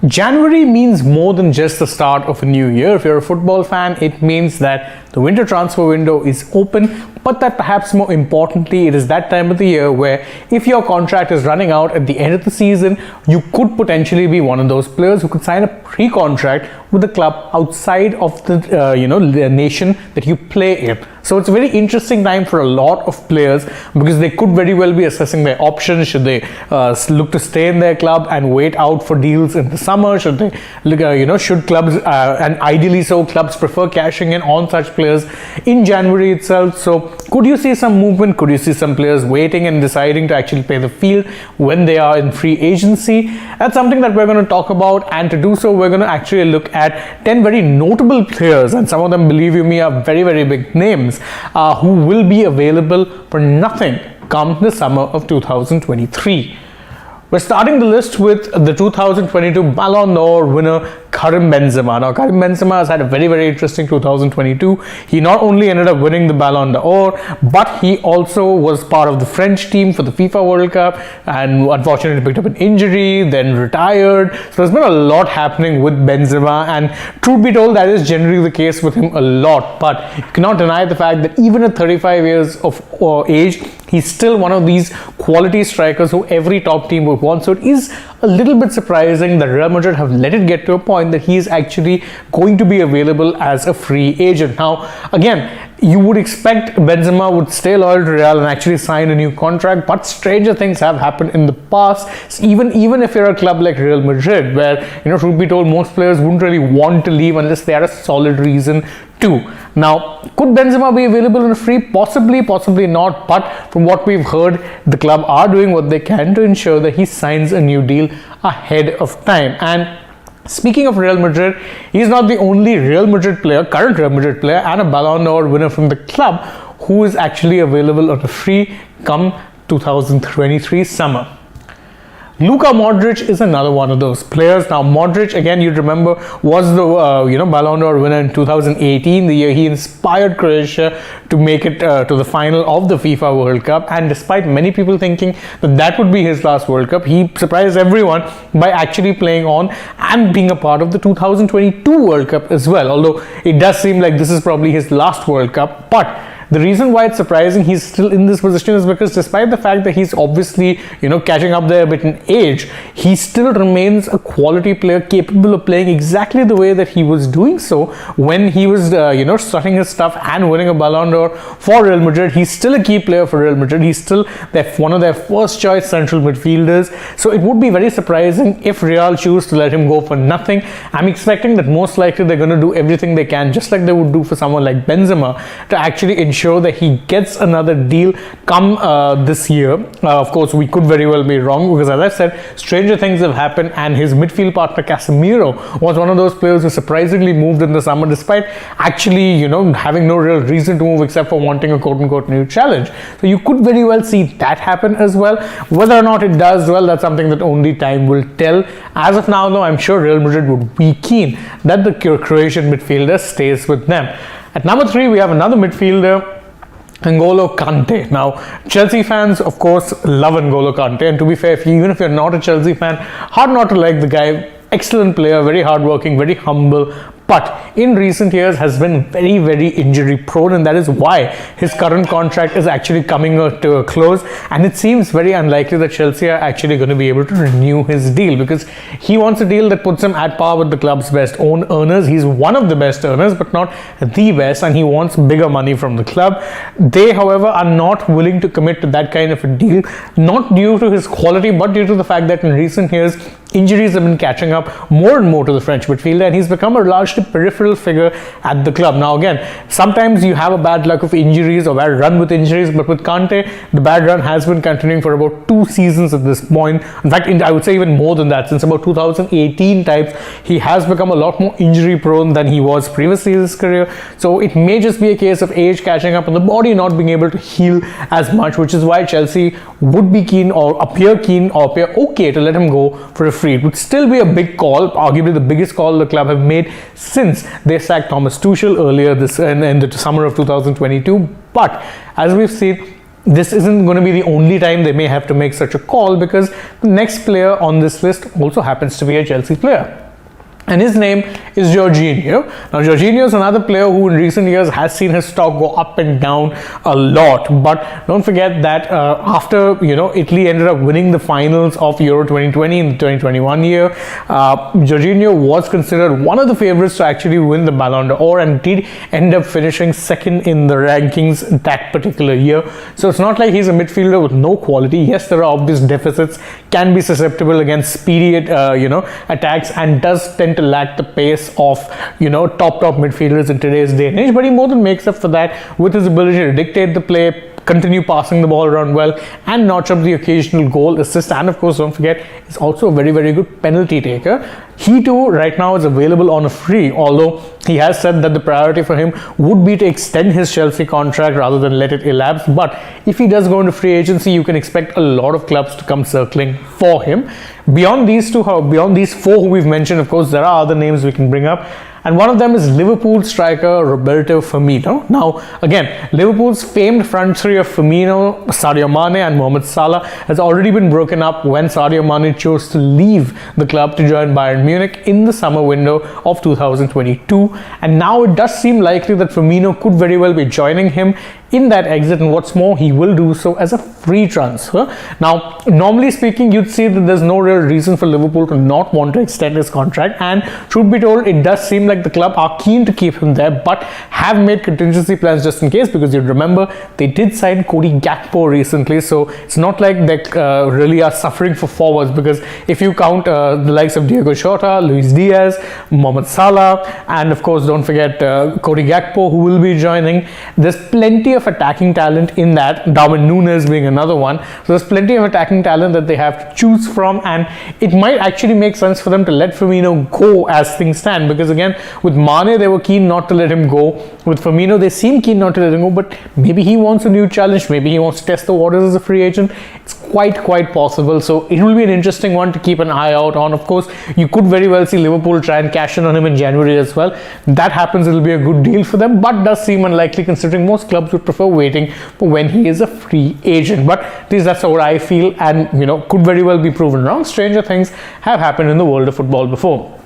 January means more than just the start of a new year. If you're a football fan, it means that the winter transfer window is open, but that perhaps more importantly, it is that time of the year where if your contract is running out at the end of the season, you could potentially be one of those players who could sign a pre-contract with the club outside of the nation that you play in. So it's a very interesting time for a lot of players because they could very well be assessing their options. Should they look to stay in their club and wait out for deals in the summer? Should they look, should clubs, and ideally so, clubs prefer cashing in on such players in January itself? So could you see some movement? Could you see some players waiting and deciding to actually play the field when they are in free agency? That's something that we're going to talk about, and to do so, we're going to actually look at 10 very notable players, and some of them, believe you me, are very, very big names who will be available for nothing come the summer of 2023. We're starting the list with the 2022 Ballon d'Or winner Karim Benzema. Now, Karim Benzema has had a very, very interesting 2022. He not only ended up winning the Ballon d'Or, but he also was part of the French team for the FIFA World Cup and unfortunately picked up an injury, then retired. So there's been a lot happening with Benzema, and truth be told, that is generally the case with him a lot. But you cannot deny the fact that even at 35 years of age, he's still one of these quality strikers who every top team would want. So it is a little bit surprising that Real Madrid have let it get to a point that he is actually going to be available as a free agent. Now, again, you would expect Benzema would stay loyal to Real and actually sign a new contract, but stranger things have happened in the past. So even if you're a club like Real Madrid, where, truth be told, most players wouldn't really want to leave unless they had a solid reason to. Now, could Benzema be available in a free? Possibly, possibly not. But from what we've heard, the club are doing what they can to ensure that he signs a new deal ahead of time. And speaking of Real Madrid, he's not the only Real Madrid player, current Real Madrid player, and a Ballon d'Or winner from the club who is actually available on a free come 2023 summer. Luka Modric is another one of those players. Now, Modric, again, you'd remember, was the Ballon d'Or winner in 2018, the year he inspired Croatia to make it to the final of the FIFA World Cup. And despite many people thinking that that would be his last World Cup, he surprised everyone by actually playing on and being a part of the 2022 World Cup as well. Although it does seem like this is probably his last World Cup, but the reason why it's surprising he's still in this position is because despite the fact that he's obviously, catching up there a bit in age, he still remains a quality player capable of playing exactly the way that he was doing so when he was, starting his stuff and winning a Ballon d'Or for Real Madrid. He's still a key player for Real Madrid. He's still one of their first choice central midfielders. So it would be very surprising if Real choose to let him go for nothing. I'm expecting that most likely they're going to do everything they can, just like they would do for someone like Benzema, to actually ensure that he gets another deal come this year. Of course, we could very well be wrong because, as I said, stranger things have happened, and his midfield partner Casemiro was one of those players who surprisingly moved in the summer despite actually, having no real reason to move except for wanting a quote-unquote new challenge. So you could very well see that happen as well. Whether or not it does, well, that's something that only time will tell. As of now, though, I'm sure Real Madrid would be keen that the Croatian midfielder stays with them. At number 3, we have another midfielder, NGolo Kante. Now, Chelsea fans, of course, love NGolo Kante, and to be fair, even if you're not a Chelsea fan, hard not to like the guy. Excellent player, very hardworking, very humble, but in recent years has been very, very injury prone, and that is why his current contract is actually coming to a close, and it seems very unlikely that Chelsea are actually going to be able to renew his deal because he wants a deal that puts him at par with the club's best earners. He's one of the best earners, but not the best, and he wants bigger money from the club. They, however, are not willing to commit to that kind of a deal, not due to his quality, but due to the fact that in recent years, injuries have been catching up more and more to the French midfielder, and he's become a largely peripheral figure at the club. Now, again, sometimes you have a bad luck of injuries or bad run with injuries, but with Kante, the bad run has been continuing for about 2 seasons at this point. In fact, I would say even more than that. Since about 2018 types, he has become a lot more injury prone than he was previously in his career. So it may just be a case of age catching up and the body not being able to heal as much, which is why Chelsea would be keen or appear okay to let him go for a free. It would still be a big call, arguably the biggest call the club have made since they sacked Thomas Tuchel earlier in the summer of 2022. But as we've seen, this isn't going to be the only time they may have to make such a call, because the next player on this list also happens to be a Chelsea player. And his name is Jorginho. Now, Jorginho is another player who in recent years has seen his stock go up and down a lot. But don't forget that after, Italy ended up winning the finals of Euro 2020 in the 2021 year, Jorginho was considered one of the favorites to actually win the Ballon d'Or, and did end up finishing second in the rankings that particular year. So it's not like he's a midfielder with no quality. Yes, there are obvious deficits, can be susceptible against speedy, attacks, and does tend to lack the pace of top midfielders in today's day and age, but he more than makes up for that with his ability to dictate the play, continue passing the ball around well, and notch up the occasional goal, assist, and of course don't forget he's also a very, very good penalty taker. He too right now is available on a free, although he has said that the priority for him would be to extend his Chelsea contract rather than let it elapse. But if he does go into free agency, you can expect a lot of clubs to come circling for him. Beyond these four who we've mentioned, of course, there are other names we can bring up. And one of them is Liverpool striker Roberto Firmino. Now, again, Liverpool's famed front three of Firmino, Sadio Mane and Mohamed Salah has already been broken up when Sadio Mane chose to leave the club to join Bayern Munich in the summer window of 2022. And now it does seem likely that Firmino could very well be joining him in that exit, and what's more, he will do so as a free transfer. Now, normally speaking, you'd see that there's no real reason for Liverpool to not want to extend his contract, and truth be told, it does seem like the club are keen to keep him there, but have made contingency plans just in case, because you remember they did sign Cody Gakpo recently, so it's not like they really are suffering for forwards, because if you count the likes of Diego Jota, Luis Diaz, Mohamed Salah, and of course don't forget Cody Gakpo, who will be joining, there's plenty of attacking talent in that, Darwin Núñez being another one. So there's plenty of attacking talent that they have to choose from, and it might actually make sense for them to let Firmino go as things stand, because again, with Mane they were keen not to let him go. With Firmino they seem keen not to let him go, but maybe he wants a new challenge, maybe he wants to test the waters as a free agent. It's quite possible, so it will be an interesting one to keep an eye out on. Of course, you could very well see Liverpool try and cash in on him in January as well. If that happens, it'll be a good deal for them, but does seem unlikely considering most clubs would prefer waiting for when he is a free agent. But at least that's what I feel, and could very well be proven wrong. Stranger things have happened in the world of football before.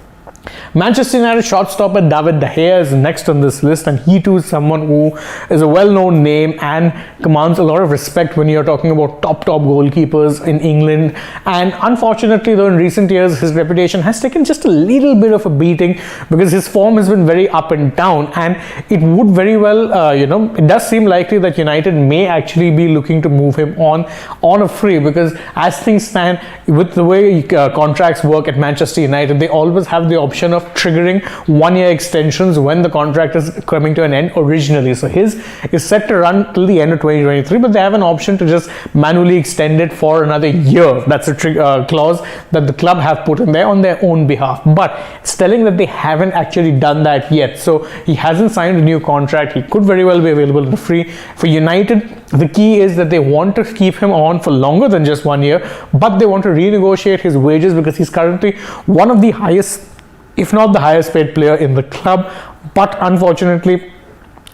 Manchester United shortstopper David De Gea is next on this list, and he too is someone who is a well-known name and commands a lot of respect when you're talking about top goalkeepers in England. And unfortunately, though, in recent years his reputation has taken just a little bit of a beating, because his form has been very up and down, and it would very well it does seem likely that United may actually be looking to move him on a free, because as things stand with the way contracts work at Manchester United, they always have the option of triggering 1-year extensions when the contract is coming to an end originally. So his is set to run till the end of 2023, but they have an option to just manually extend it for another year. That's a clause that the club have put in there on their own behalf, but it's telling that they haven't actually done that yet. So he hasn't signed a new contract. He could very well be available for free. For United, the key is that they want to keep him on for longer than just 1 year, but they want to renegotiate his wages, because he's currently one of the highest, if not the highest paid player in the club. But unfortunately,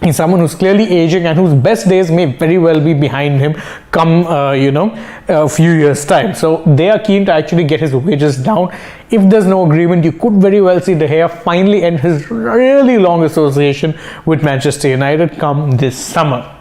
he's someone who's clearly aging and whose best days may very well be behind him come a few years time. So they are keen to actually get his wages down. If there's no agreement, you could very well see De Gea finally end his really long association with Manchester United come this summer.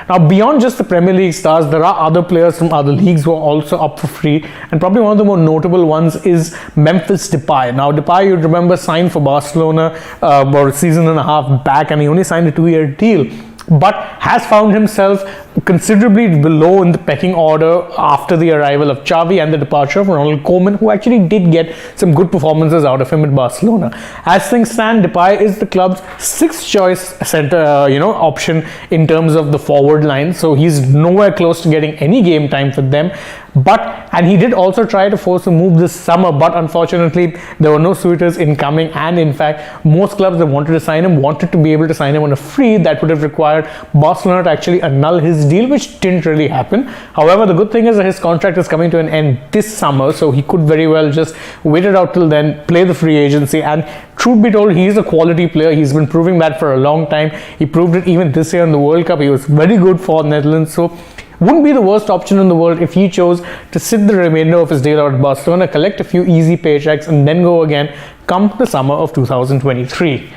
Now, beyond just the Premier League stars, there are other players from other leagues who are also up for free, and probably one of the more notable ones is Memphis Depay. Now, Depay, you remember, signed for Barcelona about a season and a half back, and he only signed a 2-year deal, but has found himself considerably below in the pecking order after the arrival of Xavi and the departure of Ronald Koeman, who actually did get some good performances out of him at Barcelona. As things stand, Depay is the club's 6th choice center option in terms of the forward line, so he's nowhere close to getting any game time for them. And he did also try to force a move this summer, but unfortunately there were no suitors incoming, and in fact most clubs that wanted to sign him wanted to be able to sign him on a free. That would have required Barcelona to actually annul his deal, which didn't really happen. However, the good thing is that his contract is coming to an end this summer, so he could very well just wait it out till then, play the free agency. And truth be told, he is a quality player. He's been proving that for a long time. He proved it even this year in the World Cup. He was very good for Netherlands, so wouldn't be the worst option in the world if he chose to sit the remainder of his deal out at Barcelona, collect a few easy paychecks, and then go again come the summer of 2023.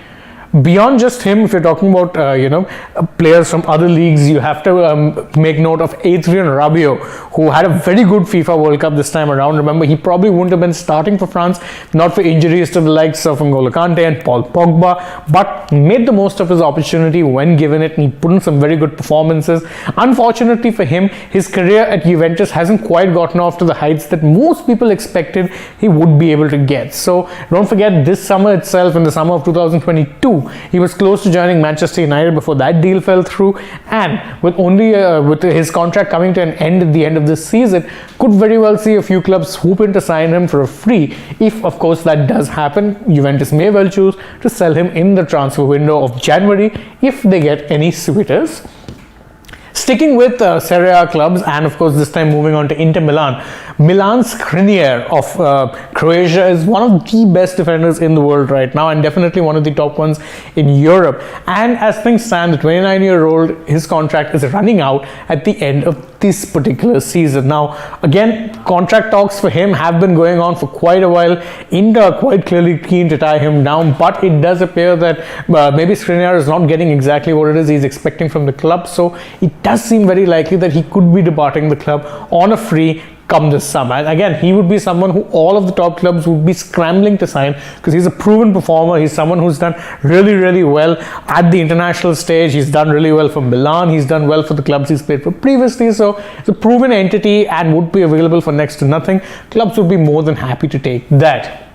Beyond just him, if you're talking about players from other leagues, you have to make note of Adrien Rabiot, who had a very good FIFA World Cup this time around. Remember, he probably wouldn't have been starting for France, not for injuries to the likes of NGolo Kante and Paul Pogba, but made the most of his opportunity when given it, and he put in some very good performances. Unfortunately for him, his career at Juventus hasn't quite gotten off to the heights that most people expected he would be able to get. So don't forget, this summer itself, in the summer of 2022, he was close to joining Manchester United before that deal fell through, and with his contract coming to an end at the end of this season, could very well see a few clubs swoop in to sign him for a free. If of course that does happen, Juventus may well choose to sell him in the transfer window of January if they get any suitors. Sticking with Serie A clubs, and of course this time moving on to Inter Milan, Milan's Skriniar of Croatia is one of the best defenders in the world right now, and definitely one of the top ones in Europe. And as things stand, the 29-year-old, his contract is running out at the end of this particular season. Now, again, contract talks for him have been going on for quite a while. Inter are quite clearly keen to tie him down, but it does appear that maybe Skriniar is not getting exactly what it is he's expecting from the club. So it does seem very likely that he could be departing the club on a free come this summer. And again, he would be someone who all of the top clubs would be scrambling to sign, because he's a proven performer. He's someone who's done really, really well at the international stage. He's done really well for Milan. He's done well for the clubs he's played for previously. So it's a proven entity and would be available for next to nothing. Clubs would be more than happy to take that.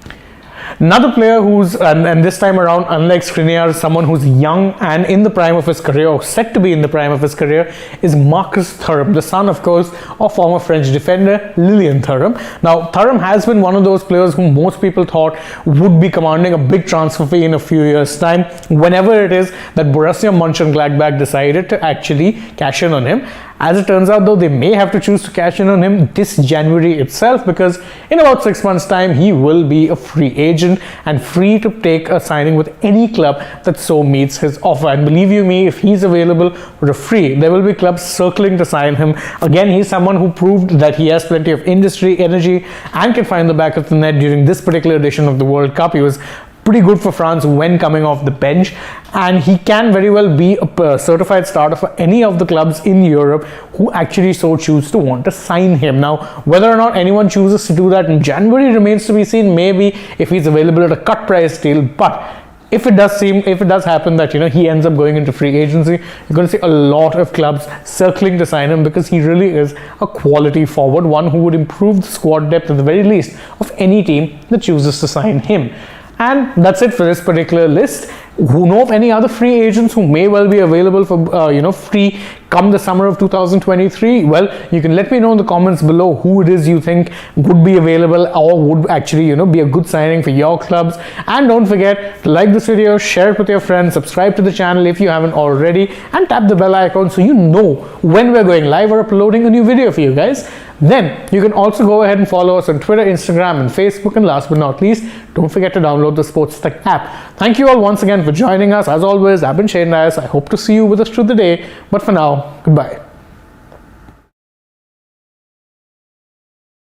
Another player who's, and this time around, unlike Skriniar, someone who's young and in the prime of his career, or set to be in the prime of his career, is Marcus Thuram, the son, of course, of former French defender Lilian Thuram. Now, Thuram has been one of those players who most people thought would be commanding a big transfer fee in a few years' time, whenever it is that Borussia Mönchengladbach decided to actually cash in on him. As it turns out, though, they may have to choose to cash in on him this January itself, because in about 6 months' time, he will be a free agent and free to take a signing with any club that so meets his offer. And believe you me, if he's available for a free, there will be clubs circling to sign him. Again, he's someone who proved that he has plenty of industry, energy, and can find the back of the net during this particular edition of the World Cup. He was pretty good for France when coming off the bench, and he can very well be a certified starter for any of the clubs in Europe who actually so choose to want to sign him. Now, whether or not anyone chooses to do that in January remains to be seen, maybe if he's available at a cut price deal. But if it does happen that he ends up going into free agency, you're going to see a lot of clubs circling to sign him, because he really is a quality forward, one who would improve the squad depth at the very least of any team that chooses to sign him. And that's it for this particular list. Who know of any other free agents who may well be available for free come the summer of 2023? Well, you can let me know in the comments below who it is you think would be available or would actually be a good signing for your clubs. And don't forget to like this video, share it with your friends, subscribe to the channel if you haven't already, and tap the bell icon so you know when we're going live or uploading a new video for you guys. Then you can also go ahead and follow us on Twitter, Instagram, and Facebook. And last but not least, don't forget to download the AajTak app. Thank you all once again for joining us. As always, I've been Shane Dias. I hope to see you with us through the day. But for now, goodbye.